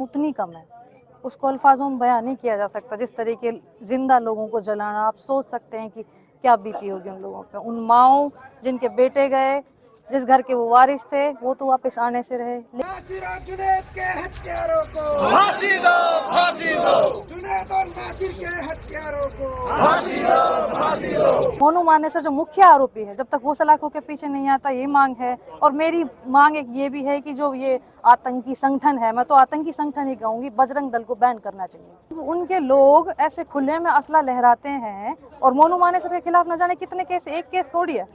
उतनी कम है, उसको अल्फाजों में बयां नहीं किया जा सकता। जिस तरीके जिंदा लोगों को जलाना, आप सोच सकते हैं कि क्या बीती होगी उन लोगों पे। उन माओं जिनके बेटे गए, जिस घर के वो वारिस थे, वो तो वापस आने से रहे। नासिर और जुनैद के हत्यारों को फांसी दो, फांसी दो, जुनैद और नासिर के हत्यारों को फांसी दो, फांसी दो। मोनू मानेसर जो मुख्य आरोपी है, जब तक वो सलाखों के पीछे नहीं आता, ये मांग है। और मेरी मांग एक ये भी है कि जो ये आतंकी संगठन है, मैं तो आतंकी संगठन ही कहूंगी, बजरंग दल को बैन करना चाहिए। उनके लोग ऐसे खुले में असला लहराते हैं और मोनू मानेसर के खिलाफ न जाने कितने केस, एक केस थोड़ी है।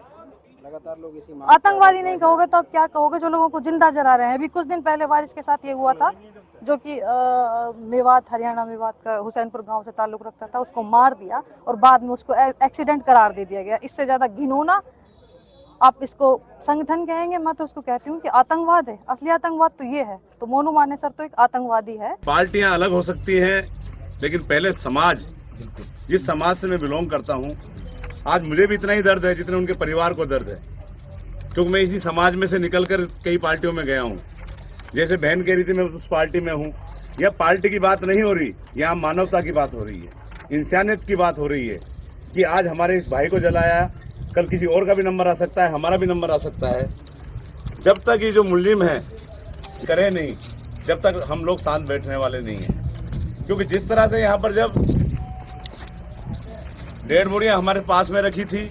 लगातार लोग इसी आतंकवादी नहीं कहोगे तो अब क्या कहोगे? जो लोगों को जिंदा जला रहे हैं। अभी कुछ दिन पहले वारिस के साथ ये हुआ था, जो कि मेवात, हरियाणा मेवात का हुसैनपुर गांव से ताल्लुक रखता था, उसको मार दिया और बाद में उसको एक्सीडेंट करार दे दिया गया। इससे ज्यादा घिनौना आप इसको संगठन कहेंगे, मैं तो उसको कहती हूँ कि आतंकवाद है। असली आतंकवाद तो ये है। तो मोनू मानेसर तो एक आतंकवादी है। पार्टियां अलग हो सकती हैं, लेकिन पहले समाज, जिस समाज से मैं बिलोंग करता हूं, आज मुझे भी इतना ही दर्द है जितना उनके परिवार को दर्द है, क्योंकि मैं इसी समाज में से निकलकर कई पार्टियों में गया हूं। जैसे बहन कह रही थी मैं उस पार्टी में हूं। यह पार्टी की बात नहीं हो रही, यहाँ मानवता की बात हो रही है, इंसानियत की बात हो रही है कि आज हमारे इस भाई को जलाया, कल किसी और का भी नंबर आ सकता है, हमारा भी नंबर आ सकता है। जब तक ये जो मुल्जिम है करे नहीं, जब तक हम लोग साथ बैठने वाले नहीं हैं। क्योंकि जिस तरह से यहाँ पर जब डेढ़ बोरियां हमारे पास में रखी थी,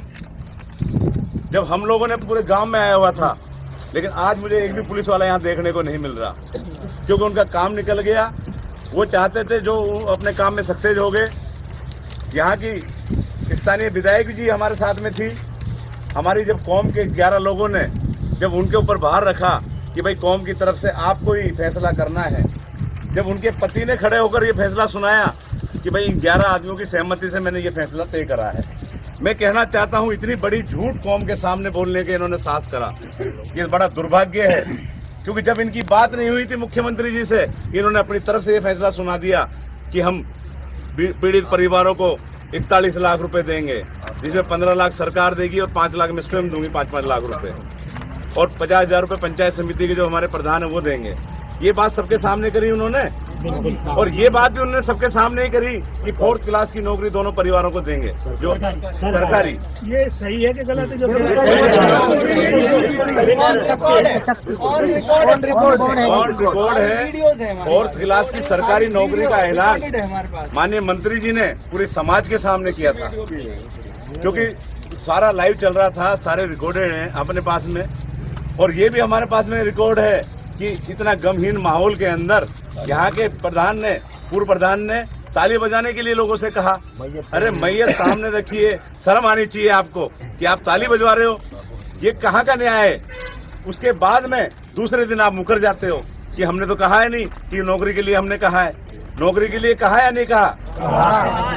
जब हम लोगों ने पूरे गांव में आया हुआ था, लेकिन आज मुझे एक भी पुलिस वाला यहाँ देखने को नहीं मिल रहा, क्योंकि उनका काम निकल गया। वो चाहते थे, जो अपने काम में सक्सेस हो गए। यहाँ की स्थानीय विधायक जी हमारे साथ में थी। हमारी जब कौम के 11 लोगों ने जब उनके ऊपर भार रखा कि भाई कौम की तरफ से आपको ही फैसला करना है, जब उनके पति ने खड़े होकर ये फैसला सुनाया कि भाई 11 आदमियों की सहमति से मैंने ये फैसला तय करा है। मैं कहना चाहता हूं, इतनी बड़ी झूठ कौम के सामने बोलने के इन्होंने साहस करा, ये बड़ा दुर्भाग्य है। क्योंकि जब इनकी बात नहीं हुई थी मुख्यमंत्री जी से, इन्होंने अपनी तरफ से ये फैसला सुना दिया कि हम पीड़ित परिवारों को 41 लाख रुपए देंगे, जिसमें 15 लाख सरकार देगी और 5 लाख मैं स्वयं दूंगी, 5-5 लाख रुपए, और 50,000 रुपए पंचायत समिति के जो हमारे प्रधान है वो देंगे। ये बात सबके सामने करी उन्होंने, और ये बात भी उन्होंने सबके सामने ही करी कि 4th क्लास की नौकरी दोनों परिवारों को देंगे, जो सरकारी। ये सही है कि गलत है? जो रिकॉर्ड है, 4th क्लास की सरकारी नौकरी का ऐलान माननीय मंत्री जी ने पूरे समाज के सामने किया था, क्योंकि सारा लाइव चल रहा था, सारे रिकॉर्डेड हैं अपने पास में। और ये भी हमारे पास में रिकॉर्ड है कि इतना गमहीन माहौल के अंदर यहाँ के प्रधान ने, पूर्व प्रधान ने ताली बजाने के लिए लोगों से कहा। अरे मैयत सामने रखिए, शर्म आनी चाहिए आपको कि आप ताली बजवा रहे हो। ये कहाँ का न्याय है? उसके बाद में दूसरे दिन आप मुकर जाते हो कि हमने तो कहा है नहीं कि नौकरी के लिए हमने कहा है। नौकरी के लिए कहा या नहीं कहा?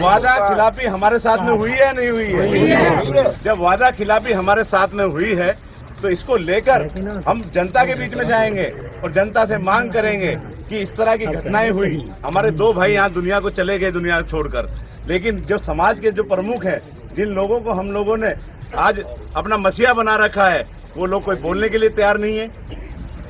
वादा खिलाफी हमारे साथ में हुई है या नहीं हुई है? जब वादा खिलाफी हमारे साथ में हुई है तो इसको लेकर हम जनता के बीच में जाएंगे और जनता से मांग करेंगे कि इस तरह की घटनाएं हुई। हमारे 2 भाई यहाँ दुनिया को चले गए, दुनिया छोड़कर, लेकिन जो समाज के जो प्रमुख हैं, जिन लोगों को हम लोगों ने आज अपना मसीहा बना रखा है, वो लोग कोई बोलने के लिए तैयार नहीं है।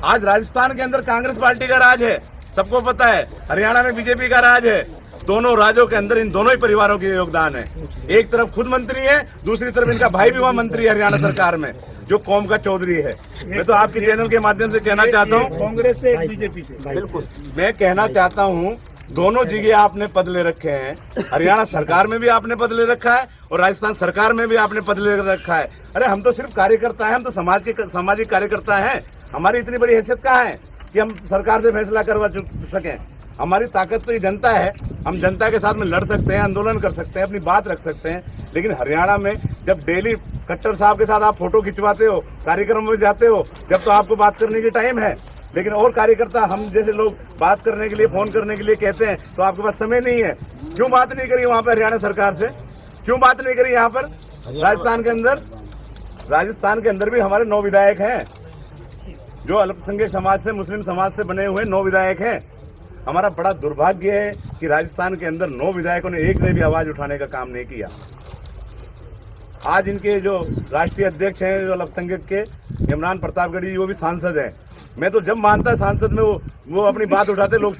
आज राजस्थान के अंदर कांग्रेस पार्टी का राज है, सबको पता है। हरियाणा में बीजेपी का राज है। दोनों राज्यों के अंदर इन दोनों ही परिवारों के योगदान है। एक तरफ खुद मंत्री है, दूसरी तरफ इनका भाई भी वहाँ मंत्री है हरियाणा सरकार में, जो कौम का चौधरी है। मैं तो आपके चैनल के माध्यम से कहना चाहता हूँ, कांग्रेस से, बीजेपी से, बिल्कुल मैं कहना चाहता हूँ, दोनों जगह आपने पद ले रखे हैं। हरियाणा सरकार में भी आपने पद ले रखा है और राजस्थान सरकार में भी आपने पद ले रखा है। अरे हम तो सिर्फ कार्यकर्ता हैं, हम तो सामाजिक कार्यकर्ता हैं। हमारी इतनी बड़ी हैसियत कहाँ है कि हम सरकार से फैसला करवा सकें? हमारी ताकत तो ये जनता है। हम जनता के साथ में लड़ सकते हैं, आंदोलन कर सकते हैं, अपनी बात रख सकते हैं। लेकिन हरियाणा में जब डेली खट्टर साहब के साथ आप फोटो खिंचवाते हो, कार्यक्रम में जाते हो, जब तो आपको बात करने की टाइम है, लेकिन और कार्यकर्ता हम जैसे लोग बात करने के लिए, फोन करने के लिए कहते हैं, तो आपके पास समय नहीं है। क्यों बात नहीं करी वहाँ पर हरियाणा सरकार से? क्यों बात नहीं करी यहाँ पर राजस्थान के अंदर? राजस्थान के अंदर भी हमारे 9 विधायक हैं, जो अल्पसंख्यक समाज से, मुस्लिम समाज से बने हुए 9 विधायक हैं। हमारा बड़ा दुर्भाग्य है कि राजस्थान के अंदर 9 विधायकों ने एक ने भी आवाज उठाने का काम नहीं किया। आज इनके जो राष्ट्रीय अध्यक्ष हैं, जो अल्पसंख्यक के, इमरान प्रतापगढ़ी, वो भी सांसद हैं। मैं तो जब मानता सांसद में वो अपनी बात उठाते लोग